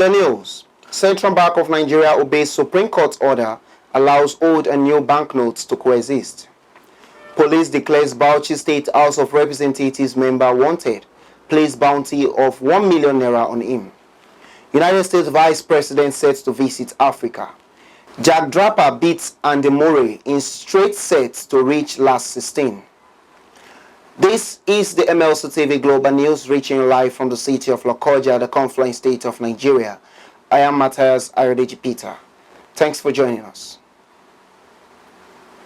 the news, Central Bank of Nigeria obeys Supreme Court order, allows old and new banknotes to coexist. Police declares BAUCHI State House of Representatives member wanted, place bounty of 1 million naira on him. United States Vice President set to visit Africa. DRAPER beats Andy Murray in straight sets to reach last 16. This is the MLC TV Global News, reaching live from the city of Lokoja, the confluent state of Nigeria. I am Matthias Ayodeji Peter. Thanks for joining us.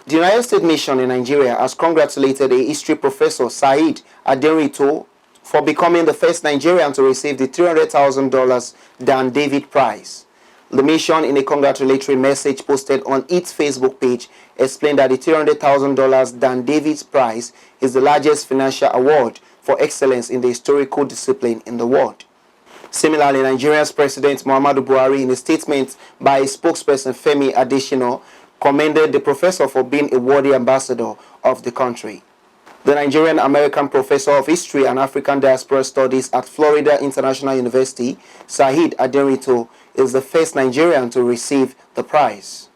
The United States Mission in Nigeria has congratulated a history professor, Saheed Adenrito, for becoming the first Nigerian to receive the $300,000 Dan David Prize. The mission, in a congratulatory message posted on its Facebook page, explained that the $300,000 Dan David Prize is the largest financial award for excellence in the historical discipline in the world. Similarly, Nigeria's President Muhammadu Buhari, in a statement by his spokesperson Femi Adesina, commended the professor for being a worthy ambassador of the country. The Nigerian-American professor of history and African diaspora studies at Florida International University, Saheed Adenrito, is the first Nigerian to receive the prize.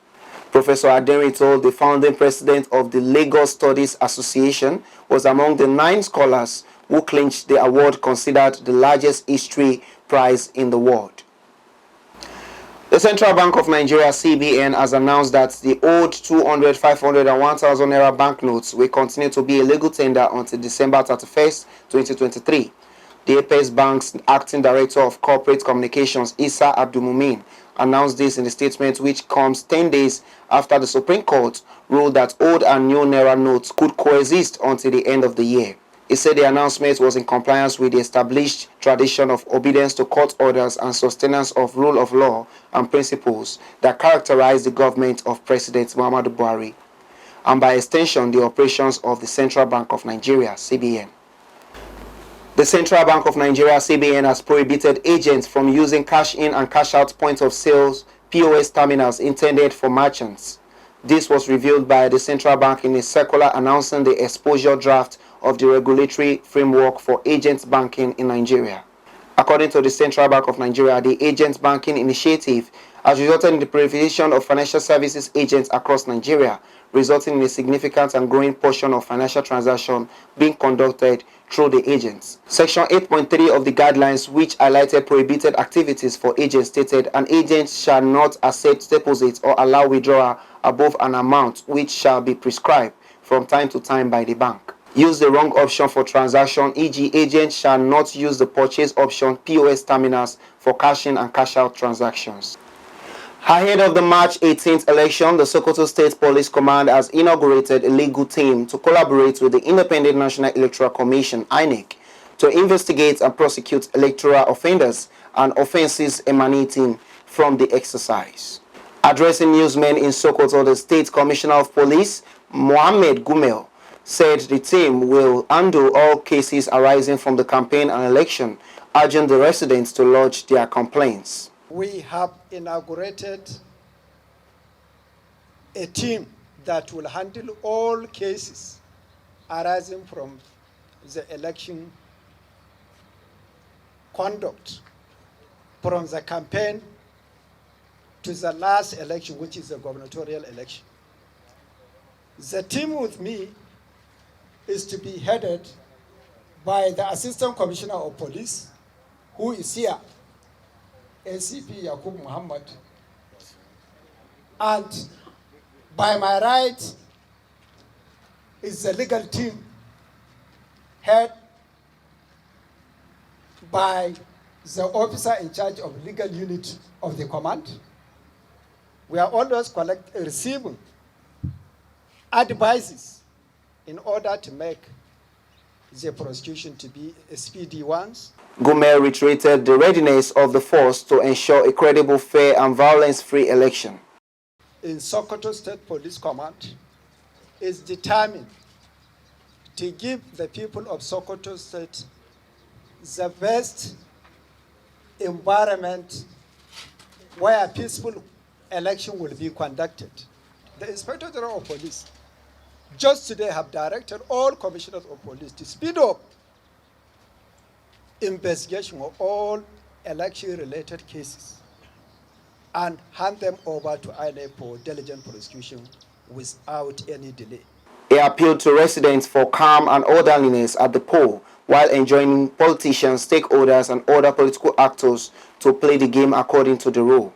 Professor Adenrito, the founding president of the Lagos Studies Association, was among the 9 scholars who clinched the award, considered the largest history prize in the world. The Central Bank of Nigeria, CBN, has announced that the old 200, 500 and 1,000 naira banknotes will continue to be a legal tender until December 31st, 2023. The Apex Bank's acting director of corporate communications, Issa Abdulmumin, announced this in a statement which comes 10 days after the Supreme Court ruled that old and new naira notes could coexist until the end of the year. He said the announcement was in compliance with the established tradition of obedience to court orders and sustenance of rule of law and principles that characterize the government of President Muhammadu Buhari, and by extension the operations of the Central Bank of Nigeria, CBN. The Central Bank of Nigeria, CBN, has prohibited agents from using cash-in and cash-out points of sales POS terminals intended for merchants. This was revealed by the Central Bank in a circular announcing the exposure draft of the regulatory framework for agents banking in Nigeria. According to the Central Bank of Nigeria, the agents banking initiative has resulted in the proliferation of financial services agents across Nigeria, resulting in a significant and growing portion of financial transactions being conducted through the agents. Section 8.3 of the guidelines, which highlighted prohibited activities for agents, stated an agent shall not accept deposits or allow withdrawal above an amount which shall be prescribed from time to time by the bank. Use the wrong option for transaction, e.g. agents shall not use the purchase option POS terminals for cash-in and cash-out transactions. Ahead of the March 18th election, the Sokoto State Police Command has inaugurated a legal team to collaborate with the Independent National Electoral Commission, INEC, to investigate and prosecute electoral offenders and offenses emanating from the exercise. Addressing newsmen in Sokoto, the State Commissioner of Police, Mohammed Gumel, said the team will handle all cases arising from the campaign and election, urging the residents to lodge their complaints. We have inaugurated a team that will handle all cases arising from the election conduct, from the campaign to the last election, which is the gubernatorial election. The team with me is to be headed by the Assistant Commissioner of Police, who is here, ACP Yakub Muhammad, and by my right is the legal team head by the officer in charge of legal unit of the command. We are always receiving advices in order to make the prosecution to be speedy ones. Gumel reiterated the readiness of the force to ensure a credible, fair and violence-free election. In Sokoto State Police Command is determined to give the people of Sokoto State the best environment where a peaceful election will be conducted. The Inspector General of Police just today have directed all commissioners of police to speed up investigation of all election-related cases and hand them over to INEC for diligent prosecution without any delay. He appealed to residents for calm and orderliness at the poll while enjoining politicians, stakeholders and other political actors to play the game according to the rule.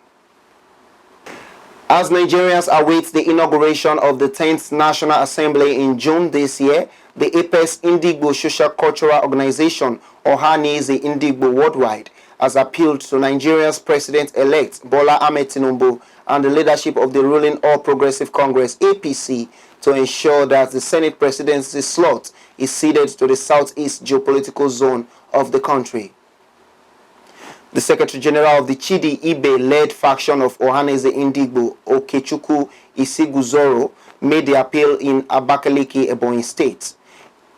As Nigerians await the inauguration of the 10th National Assembly in June this year, the Apex Indigbo Social Cultural Organization, or Haneze Indigbo Worldwide, has appealed to Nigeria's President-elect Bola Ahmed Tinubu and the leadership of the ruling All Progressive Congress (APC) to ensure that the Senate presidency slot is ceded to the southeast geopolitical zone of the country. The Secretary General of the Chidi Ibe-led faction of Ohaneze Indigbo, Okechukwu Isiguzoro, made the appeal in Abakaliki, Ebonyi State.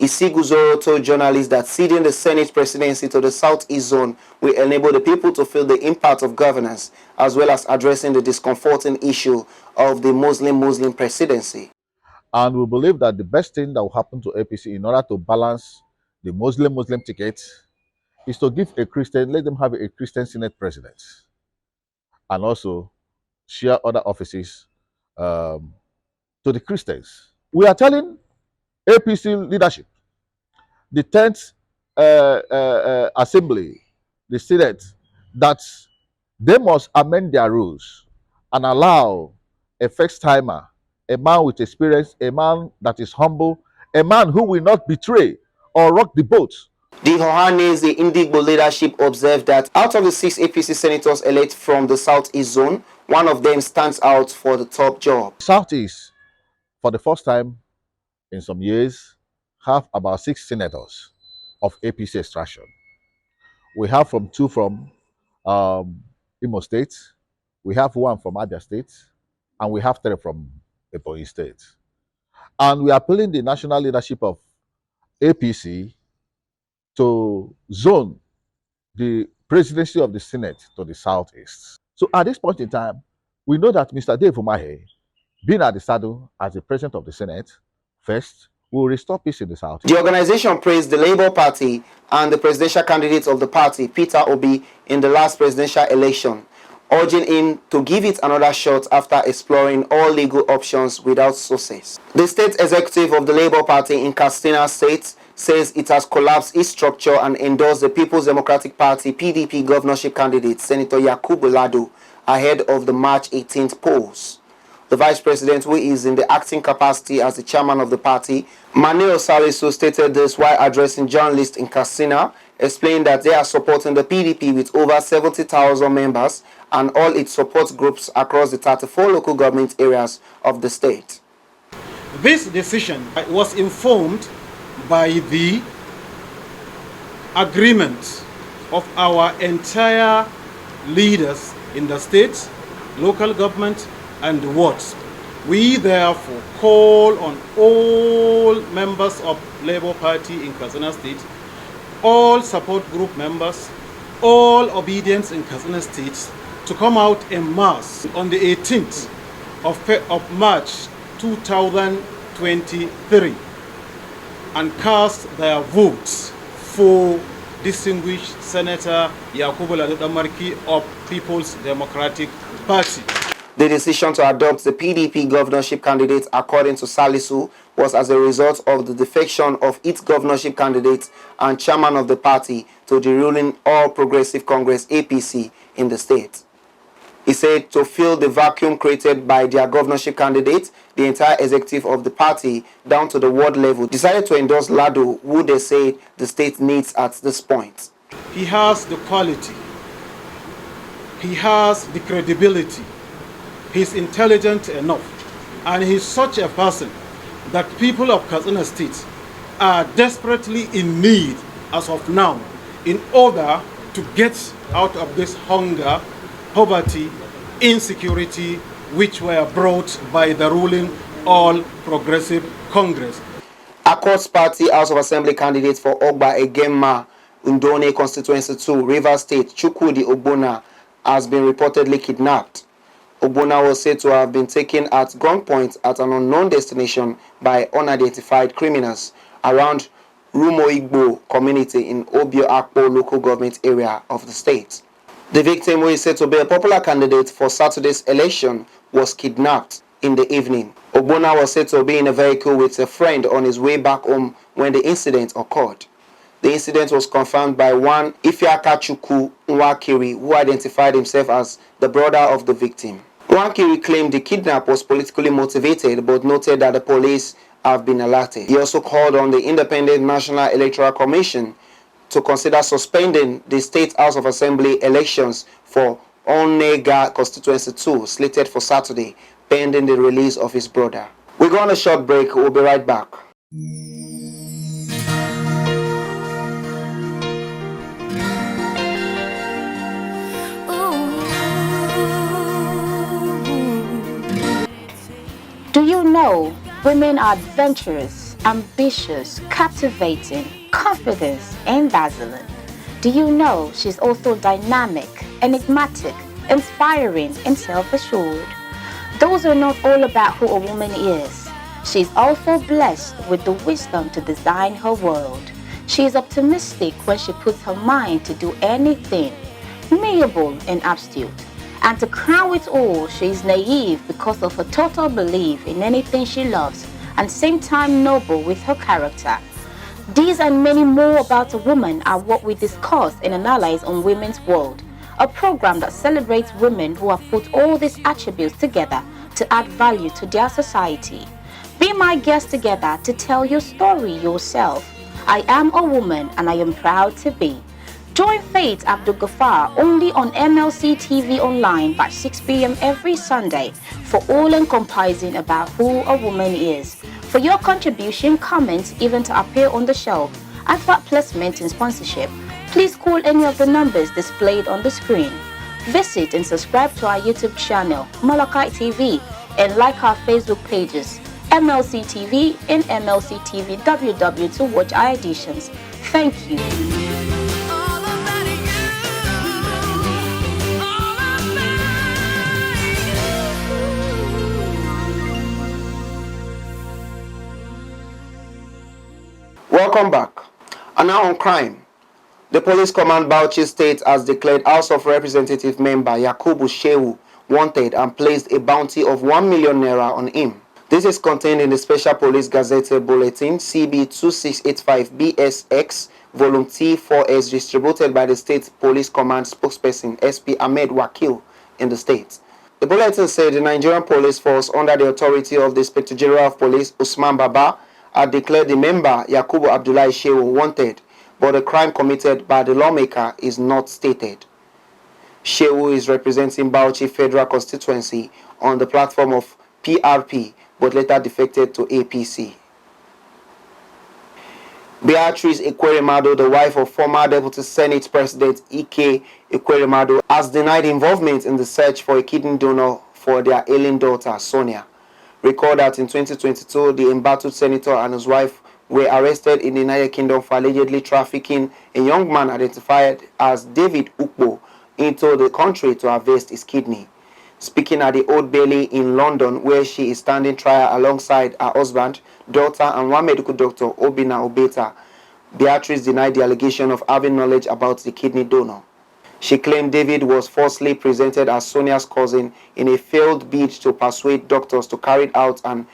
Isiguzoro told journalists that ceding the Senate presidency to the Southeast Zone will enable the people to feel the impact of governance, as well as addressing the discomforting issue of the Muslim presidency. And we believe that the best thing that will happen to APC in order to balance the Muslim ticket is to give a Christian, let them have a Christian Senate president, and also share other offices to the Christians. We are telling APC leadership, the 10th Assembly, the Senate, that they must amend their rules and allow a first-timer, a man with experience, a man that is humble, a man who will not betray or rock the boat. The Ohaneze Indigbo leadership observed that out of the 6 APC senators elect from the Southeast Zone, one of them stands out for the top job. Southeast, for the first time in some years, have about 6 senators of APC extraction. We have 2 from Imo State, we have 1 from Abia State, and we have 3 from Ebonyi State. And we are appealing the national leadership of APC to zone the presidency of the Senate to the Southeast. So at this point in time, we know that Mr. Dave Umahi, being at the saddle as the president of the Senate, first, will restore peace in the Southeast. The organization praised the Labour Party and the presidential candidate of the party, Peter Obi, in the last presidential election, urging him to give it another shot after exploring all legal options without success. The state executive of the Labour Party in Katsina State says it has collapsed its structure and endorsed the People's Democratic Party (PDP) governorship candidate, Senator Yakubu Lado, ahead of the March 18th polls. The vice president, who is in the acting capacity as the chairman of the party, Maneo Salisu, stated this while addressing journalists in Katsina, explained that they are supporting the PDP with over 70,000 members and all its support groups across the 34 local government areas of the state. This decision was informed by the agreement of our entire leaders in the state, local government, and the wards. We therefore call on all members of Labour Party in Katsina State, all support group members, all obedience in Katsina State to come out en masse on the 18th of March 2023 and cast their votes for distinguished Senator Yakubu Lado of People's Democratic Party. The decision to adopt the PDP governorship candidate, according to Salisu, was as a result of the defection of its governorship candidate and chairman of the party to the ruling All Progressive Congress (APC) in the state. He said to fill the vacuum created by their governorship candidate, the entire executive of the party, down to the ward level, decided to endorse Lado, who they say the state needs at this point. He has the quality, he has the credibility, he's intelligent enough, and he's such a person that people of Katsina State are desperately in need as of now in order to get out of this hunger, poverty, insecurity which were brought by the ruling All Progressive Congress. Accords Party House of Assembly candidate for Ogba Egemma Undone Constituency 2, Rivers State, Chukwudi Ogbonna, has been reportedly kidnapped. Ogbonna was said to have been taken at gunpoint at an unknown destination by unidentified criminals around Rumoigbo community in Obio Akpo local government area of the state. The victim, who is said to be a popular candidate for Saturday's election, was kidnapped in the evening. Ogbonna was said to be in a vehicle with a friend on his way back home when the incident occurred. The incident was confirmed by one Ifeakachukwu Nwakiri, who identified himself as the brother of the victim. Nwakiri claimed the kidnap was politically motivated, but noted that the police have been alerted. He also called on the Independent National Electoral Commission to consider suspending the State House of Assembly elections for Onega Constituency 2, slated for Saturday, pending the release of his brother. We go on a short break. We'll be right back. Do you know women are adventurous, ambitious, captivating, confident, and dazzling? Do you know she's also dynamic, enigmatic, inspiring, and self-assured? Those are not all about who a woman is. She's also blessed with the wisdom to design her world. She is optimistic when she puts her mind to do anything, amiable and astute. And to crown it all, she is naive because of her total belief in anything she loves, and same time noble with her character. These and many more about a woman are what we discuss and analyze on Women's World, a program that celebrates women who have put all these attributes together to add value to their society. Be my guest together to tell your story yourself. I am a woman and I am proud to be. Join Faith Abdul Ghaffar only on MLC TV online by 6 p.m. every Sunday for all encompassing about who a woman is. For your contribution, comments, even to appear on the show, advert placement and sponsorship, please call any of the numbers displayed on the screen. Visit and subscribe to our YouTube channel, Malachi TV, and like our Facebook pages, MLC TV and MLC TV WW to watch our editions. Thank you. Welcome back. And now on crime. The police command Bauchi State has declared House of Representative member Yakubu Shehu wanted and placed a bounty of 1 million naira on him. This is contained in the Special Police Gazette Bulletin CB 2685 BSX Volume T4S distributed by the State Police Command spokesperson SP Ahmed Wakil in the state. The bulletin said the Nigerian Police Force, under the authority of the Inspector General of Police Usman Baba, had declared the member Yakubu Abdullahi Shehu wanted, but the crime committed by the lawmaker is not stated. Shehu is representing Bauchi Federal Constituency on the platform of PRP, but later defected to APC. Beatrice Ekweremadu, the wife of former Deputy Senate President Ike Ekweremadu, has denied involvement in the search for a kidney donor for their ailing daughter, Sonia. Recall that in 2022, the embattled senator and his wife were arrested in the United Kingdom for allegedly trafficking a young man identified as David Ukbo into the country to harvest his kidney. Speaking at the Old Bailey in London, where she is standing trial alongside her husband, daughter, and one medical doctor, Obina Obeta, Beatrice denied the allegation of having knowledge about the kidney donor. She claimed David was falsely presented as Sonia's cousin in a failed bid to persuade doctors to carry out an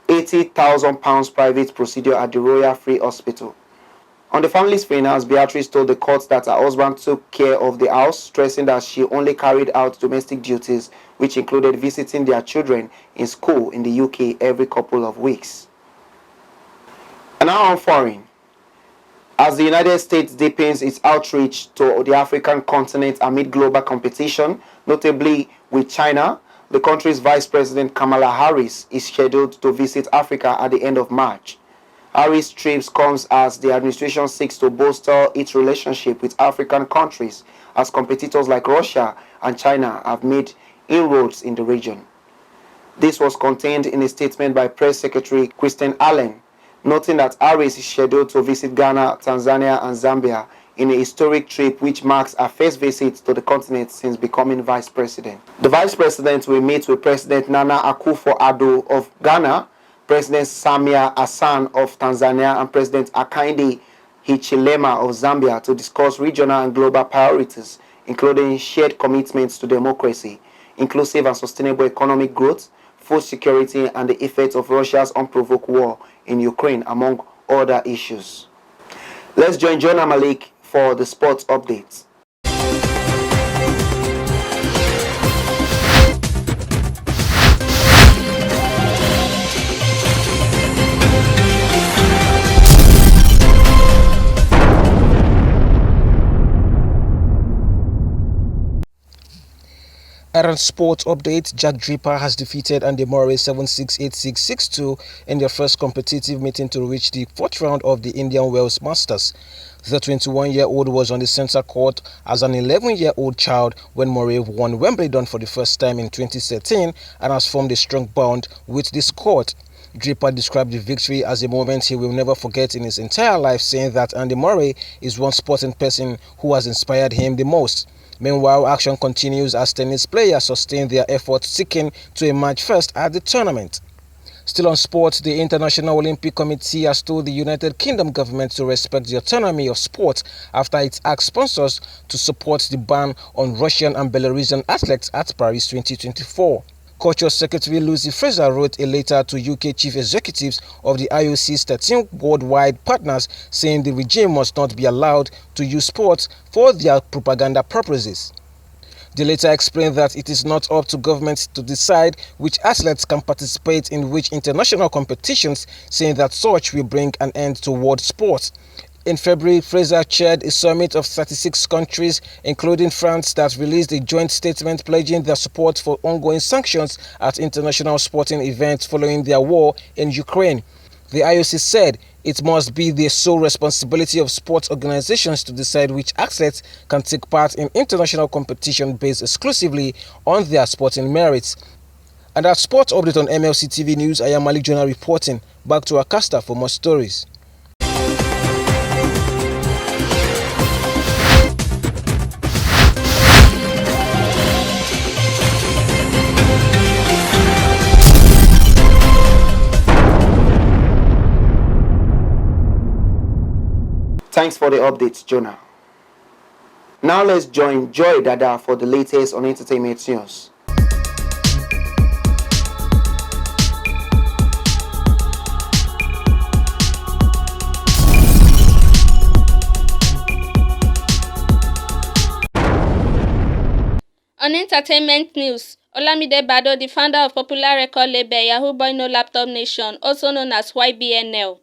£80,000 private procedure at the Royal Free Hospital. On the family's finance, Beatrice told the court that her husband took care of the house, stressing that she only carried out domestic duties, which included visiting their children in school in the UK every couple of weeks. And now on foreign. As the United States deepens its outreach to the African continent amid global competition, notably with China, the country's Vice President Kamala Harris is scheduled to visit Africa at the end of March. Harris' trip comes as the administration seeks to bolster its relationship with African countries, as competitors like Russia and China have made inroads in the region. This was contained in a statement by Press Secretary Kristen Allen, noting that Harris is scheduled to visit Ghana, Tanzania, and Zambia in a historic trip which marks her first visit to the continent since becoming vice president. The vice president will meet with President Nana Akufo-Addo of Ghana, President Samia Hassan of Tanzania, and President Hakainde Hichilema of Zambia to discuss regional and global priorities, including shared commitments to democracy, inclusive and sustainable economic growth, food security, and the effects of Russia's unprovoked war in Ukraine, among other issues. Let's join Jonah Malik for the sports updates. Iron Sports Update, Jack Draper has defeated Andy Murray 7-6, 8-6, 6-2 in their first competitive meeting to reach the fourth round of the Indian Wells Masters. The 21-year-old was on the centre court as an 11-year-old child when Murray won Wimbledon for the first time in 2013 and has formed a strong bond with this court. Draper described the victory as a moment he will never forget in his entire life, saying that Andy Murray is one sporting person who has inspired him the most. Meanwhile, action continues as tennis players sustain their efforts seeking to emerge first at the tournament. Still on sports, the International Olympic Committee has told the United Kingdom government to respect the autonomy of sport after it asked sponsors to support the ban on Russian and Belarusian athletes at Paris 2024. Culture Secretary Lucy Fraser wrote a letter to UK chief executives of the IOC's 13 worldwide partners saying the regime must not be allowed to use sports for their propaganda purposes. The letter explained that it is not up to governments to decide which athletes can participate in which international competitions, saying that such will bring an end to world sports. In February, Fraser chaired a summit of 36 countries, including France, that released a joint statement pledging their support for ongoing sanctions at international sporting events following their war in Ukraine. The IOC said it must be the sole responsibility of sports organizations to decide which athletes can take part in international competition based exclusively on their sporting merits. And that's Sports Update on MLC TV News. I am Malik Jonah reporting. Back to our caster for more stories. Thanks for the updates, Jonah. Now let's join Joy Dada for the latest on entertainment news. On entertainment news, Olamide Bado, the founder of popular record label Yahoo Boy No Laptop Nation, also known as YBNL,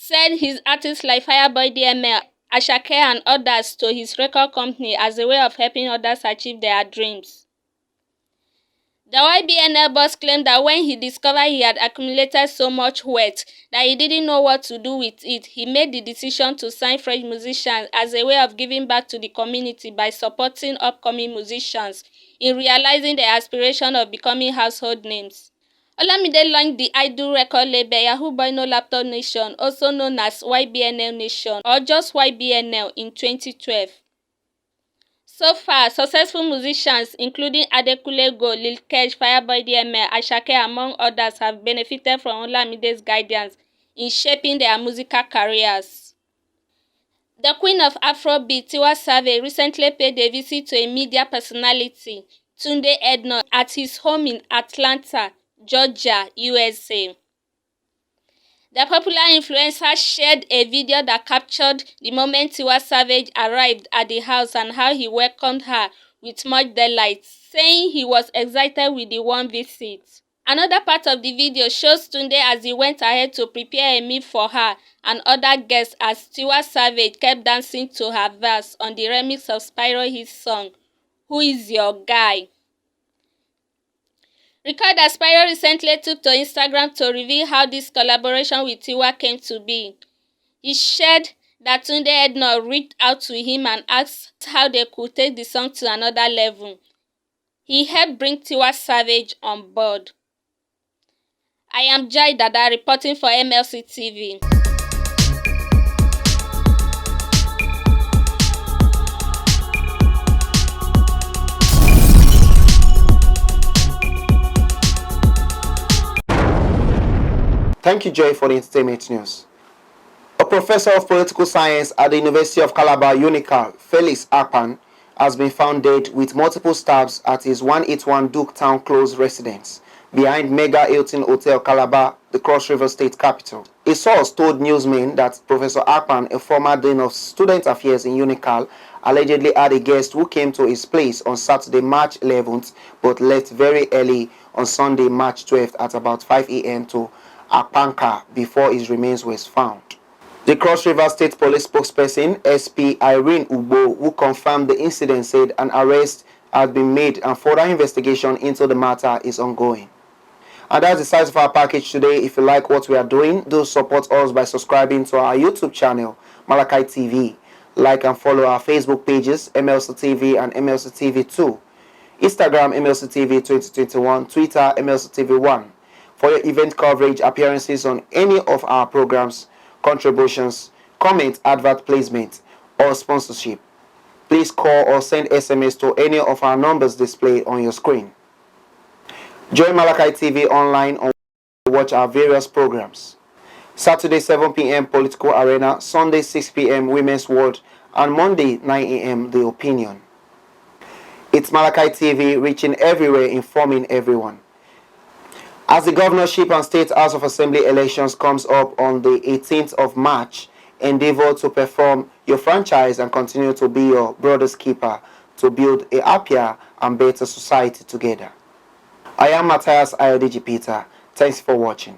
said his artists like Fireboy DML, Ashake and others to his record company as a way of helping others achieve their dreams. The YBNL boss claimed that when he discovered he had accumulated so much wealth that he didn't know what to do with it, he made the decision to sign fresh musicians as a way of giving back to the community by supporting upcoming musicians in realizing their aspiration of becoming household names. Olamide launched the idol record label Yahoo Boy No Laptop Nation, also known as YBNL Nation or just YBNL, in 2012. So far, successful musicians including Adekunle Gold, Lil Kesh, Fireboy DML, Ashake among others have benefited from Olamide's guidance in shaping their musical careers. The Queen of Afrobeat, Tiwa Savage, recently paid a visit to a media personality, Tunde Ednor, at his home in Atlanta, Georgia, USA. The popular influencer shared a video that captured the moment Tiwa Savage arrived at the house and how he welcomed her with much delight, saying he was excited with the warm visit. Another part of the video shows Tunde as he went ahead to prepare a meal for her and other guests as Tiwa Savage kept dancing to her verse on the remix of Spyro hit song, Who Is Your Guy? Recall that Spyro recently took to Instagram to reveal how this collaboration with Tiwa came to be. He shared that Tunde Ednor reached out to him and asked how they could take the song to another level. He helped bring Tiwa Savage on board. I am Joy Dada reporting for MLC TV. Thank you, Joy, for the entertainment news. A professor of political science at the University of Calabar, UNICAL, Felix Akpan, has been found dead with multiple stabs at his 181 Duketown Close residence behind Mega Hilton Hotel Calabar, the Cross River State capital. A source told newsmen that Professor Akpan, a former dean of student affairs in Unical, allegedly had a guest who came to his place on Saturday, March 11th, but left very early on Sunday, March 12th at about 5 a.m. to Akpanka before his remains were found. The Cross River State Police spokesperson, SP Irene Ubo, who confirmed the incident, said an arrest had been made and further investigation into the matter is ongoing. And that's the size of our package today. If you like what we are doing, do support us by subscribing to our YouTube channel, Malachi TV. Like and follow our Facebook pages, MLC TV and MLC TV 2. Instagram, MLC TV 2021, Twitter, MLC TV 1. For your event coverage, appearances on any of our programs, contributions, comment, advert placement, or sponsorship, please call or send SMS to any of our numbers displayed on your screen. Join Malachi TV online and watch our various programs. Saturday 7 p.m. Political Arena, Sunday 6 p.m. Women's World, and Monday 9 a.m. The Opinion. It's Malachi TV, reaching everywhere, informing everyone. As the governorship and state House of Assembly elections comes up on the 18th of March, endeavor to perform your franchise and continue to be your brother's keeper to build a happier and better society together. I am Matthias Ayodeji Peter. Thanks for watching.